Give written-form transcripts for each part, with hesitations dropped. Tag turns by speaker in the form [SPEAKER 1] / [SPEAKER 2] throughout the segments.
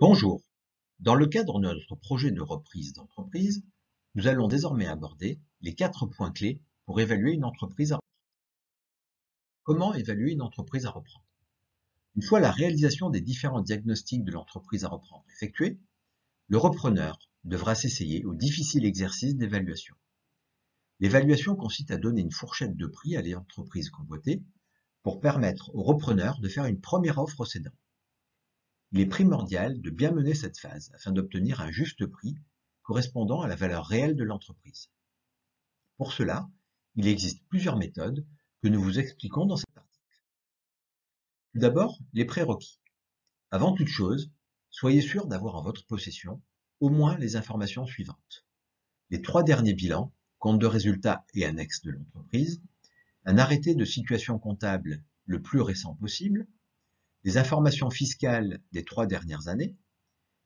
[SPEAKER 1] Bonjour. Dans le cadre de notre projet de reprise d'entreprise, nous allons désormais aborder les 4 points clés pour évaluer une entreprise à reprendre. Comment évaluer une entreprise à reprendre? Une fois la réalisation des différents diagnostics de l'entreprise à reprendre effectuée, le repreneur devra s'essayer au difficile exercice d'évaluation. L'évaluation consiste à donner une fourchette de prix à l'entreprise convoitée pour permettre au repreneur de faire une première offre au cédant. Il est primordial de bien mener cette phase afin d'obtenir un juste prix correspondant à la valeur réelle de l'entreprise. Pour cela, il existe plusieurs méthodes que nous vous expliquons dans cet article. Tout d'abord, les prérequis. Avant toute chose, soyez sûr d'avoir en votre possession au moins les informations suivantes. Les 3 derniers bilans, compte de résultats et annexes de l'entreprise, un arrêté de situation comptable le plus récent possible, les informations fiscales des 3 dernières années,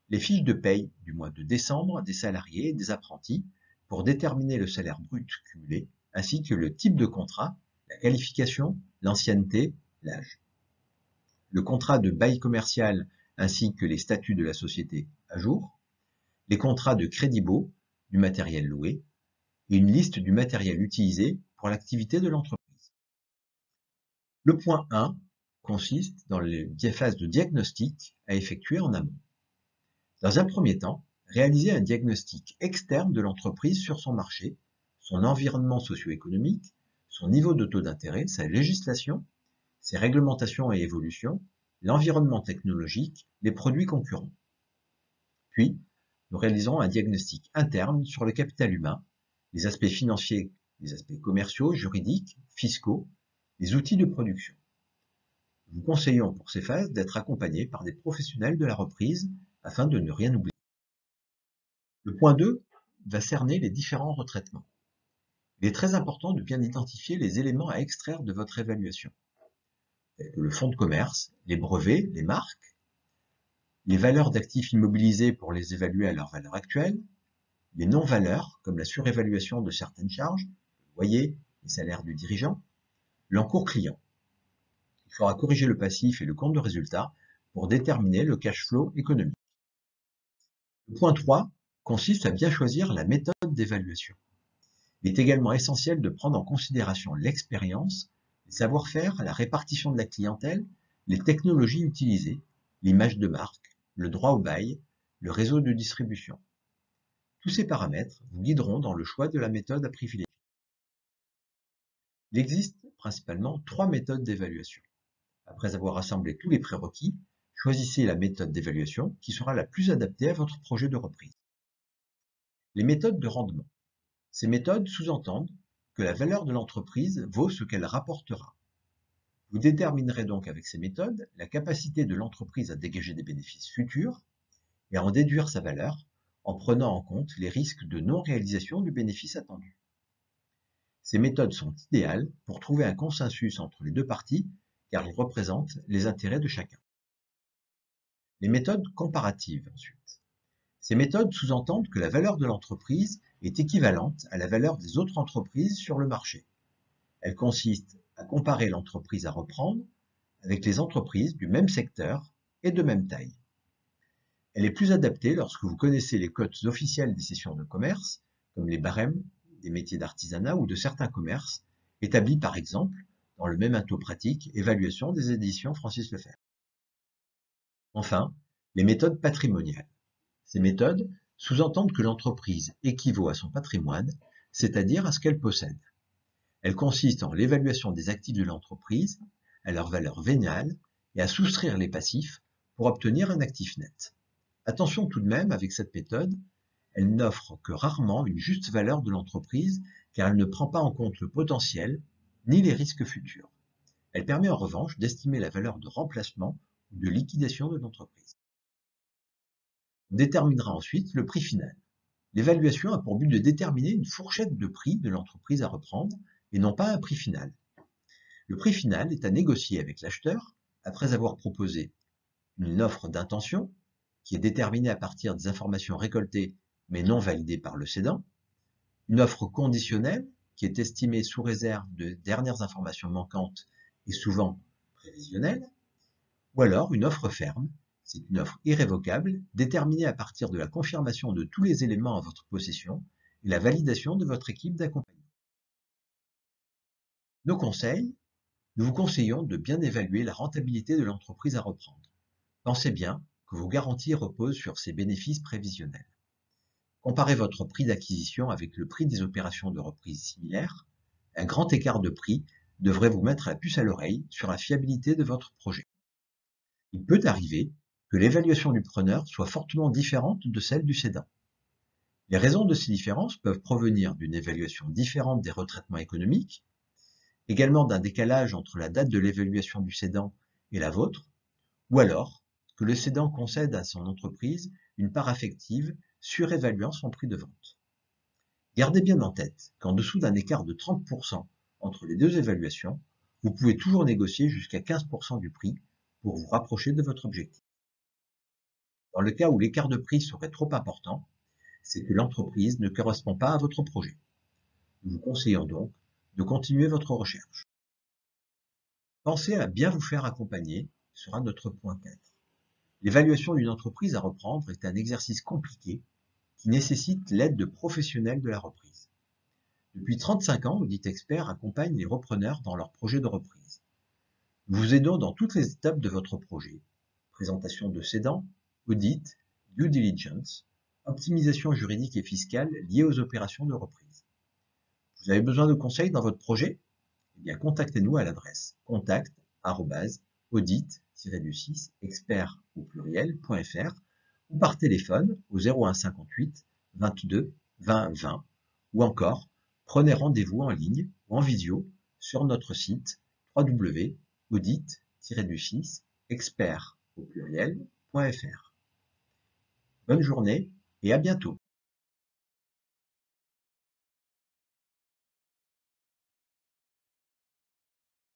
[SPEAKER 1] les fiches de paye du mois de décembre des salariés et des apprentis pour déterminer le salaire brut cumulé, ainsi que le type de contrat, la qualification, l'ancienneté, l'âge. Le contrat de bail commercial ainsi que les statuts de la société à jour, les contrats de crédit baux, du matériel loué, et une liste du matériel utilisé pour l'activité de l'entreprise. Le point 1 consiste dans les phases de diagnostic à effectuer en amont. Dans un premier temps, réaliser un diagnostic externe de l'entreprise sur son marché, son environnement socio-économique, son niveau de taux d'intérêt, sa législation, ses réglementations et évolutions, l'environnement technologique, les produits concurrents. Puis, nous réalisons un diagnostic interne sur le capital humain, les aspects financiers, les aspects commerciaux, juridiques, fiscaux, les outils de production. Nous conseillons pour ces phases d'être accompagnés par des professionnels de la reprise afin de ne rien oublier. Le point 2 va cerner les différents retraitements. Il est très important de bien identifier les éléments à extraire de votre évaluation, tels que le fonds de commerce, les brevets, les marques, les valeurs d'actifs immobilisés pour les évaluer à leur valeur actuelle, les non-valeurs, comme la surévaluation de certaines charges, le loyer, les salaires du dirigeant, l'encours client. Il faudra corriger le passif et le compte de résultat pour déterminer le cash flow économique. Le point 3 consiste à bien choisir la méthode d'évaluation. Il est également essentiel de prendre en considération l'expérience, les savoir-faire, la répartition de la clientèle, les technologies utilisées, l'image de marque, le droit au bail, le réseau de distribution. Tous ces paramètres vous guideront dans le choix de la méthode à privilégier. Il existe principalement 3 méthodes d'évaluation. Après avoir rassemblé tous les prérequis, choisissez la méthode d'évaluation qui sera la plus adaptée à votre projet de reprise. Les méthodes de rendement. Ces méthodes sous-entendent que la valeur de l'entreprise vaut ce qu'elle rapportera. Vous déterminerez donc avec ces méthodes la capacité de l'entreprise à dégager des bénéfices futurs et à en déduire sa valeur en prenant en compte les risques de non-réalisation du bénéfice attendu. Ces méthodes sont idéales pour trouver un consensus entre les deux parties car elles représentent les intérêts de chacun. Les méthodes comparatives ensuite. Ces méthodes sous-entendent que la valeur de l'entreprise est équivalente à la valeur des autres entreprises sur le marché. Elles consistent à comparer l'entreprise à reprendre avec les entreprises du même secteur et de même taille. Elle est plus adaptée lorsque vous connaissez les cotes officielles des sessions de commerce, comme les barèmes des métiers d'artisanat ou de certains commerces, établis par exemple dans le même taux pratique évaluation des éditions Francis Lefebvre. Enfin, les méthodes patrimoniales. Ces méthodes sous-entendent que l'entreprise équivaut à son patrimoine, c'est-à-dire à ce qu'elle possède. Elles consistent en l'évaluation des actifs de l'entreprise, à leur valeur vénale et à soustraire les passifs pour obtenir un actif net. Attention tout de même avec cette méthode, elle n'offre que rarement une juste valeur de l'entreprise car elle ne prend pas en compte le potentiel ni les risques futurs. Elle permet en revanche d'estimer la valeur de remplacement ou de liquidation de l'entreprise. On déterminera ensuite le prix final. L'évaluation a pour but de déterminer une fourchette de prix de l'entreprise à reprendre et non pas un prix final. Le prix final est à négocier avec l'acheteur après avoir proposé une offre d'intention qui est déterminée à partir des informations récoltées mais non validées par le cédant, une offre conditionnelle qui est estimée sous réserve de dernières informations manquantes et souvent prévisionnelles, ou alors une offre ferme C'est une offre irrévocable, déterminée à partir de la confirmation de tous les éléments en votre possession et la validation de votre équipe d'accompagnement. Nos conseils, nous vous conseillons de bien évaluer la rentabilité de l'entreprise à reprendre. Pensez bien que vos garanties reposent sur ses bénéfices prévisionnels. Comparez votre prix d'acquisition avec le prix des opérations de reprise similaires. Un grand écart de prix devrait vous mettre la puce à l'oreille sur la fiabilité de votre projet. Il peut arriver que l'évaluation du preneur soit fortement différente de celle du cédant. Les raisons de ces différences peuvent provenir d'une évaluation différente des retraitements économiques, également d'un décalage entre la date de l'évaluation du cédant et la vôtre, ou alors que le cédant concède à son entreprise une part affective surévaluant son prix de vente. Gardez bien en tête qu'en dessous d'un écart de 30% entre les deux évaluations, vous pouvez toujours négocier jusqu'à 15% du prix pour vous rapprocher de votre objectif. Dans le cas où l'écart de prix serait trop important, c'est que l'entreprise ne correspond pas à votre projet. Nous vous conseillons donc de continuer votre recherche. Pensez à bien vous faire accompagner sera notre point 4. L'évaluation d'une entreprise à reprendre est un exercice compliqué qui nécessite l'aide de professionnels de la reprise. Depuis 35 ans, Audit Expert accompagne les repreneurs dans leurs projets de reprise. Nous vous aidons dans toutes les étapes de votre projet. Présentation de cédants, audit, due diligence, optimisation juridique et fiscale liée aux opérations de reprise. Vous avez besoin de conseils dans votre projet? Eh bien, contactez-nous à l'adresse contact@audit-expert au pluriel.fr ou par téléphone au 01 58 22 20 20 ou encore prenez rendez-vous en ligne ou en visio sur notre site www.audit-expert au pluriel.fr. Bonne journée et à bientôt.